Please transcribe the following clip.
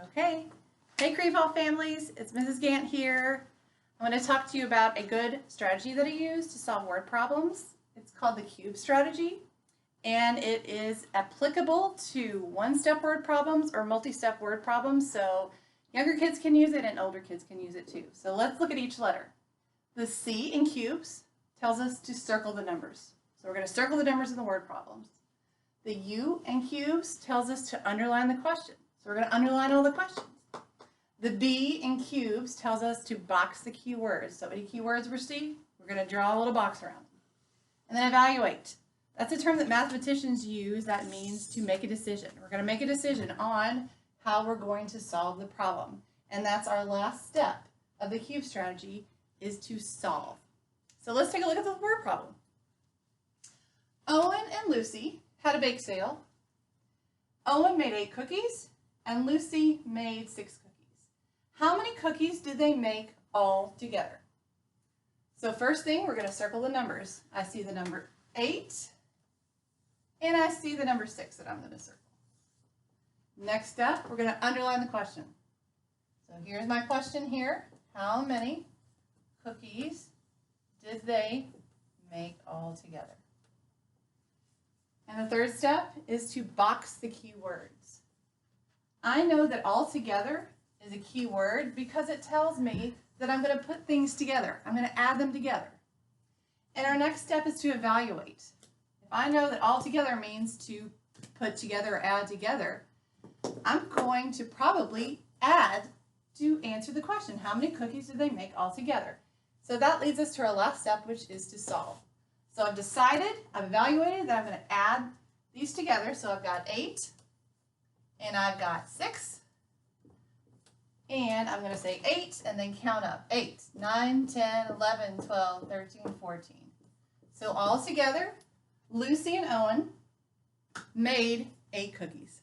Okay. Hey Creevall families, it's Mrs. Gant here. I want to talk to you about a good strategy that I use to solve word problems. It's called the cube strategy, and it is applicable to one-step word problems or multi-step word problems, so younger kids can use it and older kids can use it too. So let's look at each letter. The C in cubes tells us to circle the numbers. So we're going to circle the numbers in the word problems. The U in cubes tells us to underline the question. So we're going to underline all the questions. The B in cubes tells us to box the keywords. So any keywords we see, we're going to draw a little box around them. And then evaluate. That's a term that mathematicians use that means to make a decision. We're going to make a decision on how we're going to solve the problem. And that's our last step of the cube strategy, is to solve. So let's take a look at the word problem. Owen and Lucy had a bake sale. Owen made 8 cookies and Lucy made 6 cookies. How many cookies did they make all together? So first thing, we're going to circle the numbers. I see the number 8 and I see the number 6 that I'm going to circle. Next step, we're going to underline the question. So here's my question here. How many cookies did they make all together? And the third step is to box the keywords. I know that all together is a key word because it tells me that I'm going to put things together. I'm going to add them together. And our next step is to evaluate. If I know that all together means to put together or add together, I'm going to probably add to answer the question. How many cookies did they make all together? So that leads us to our last step, which is to solve. So I've decided, I've evaluated that I'm going to add these together. So I've got 8 and I've got 6. And I'm going to say 8 and then count up. 8, 9, 10, 11, 12, 13, 14. So all together, Lucy and Owen made 8 cookies.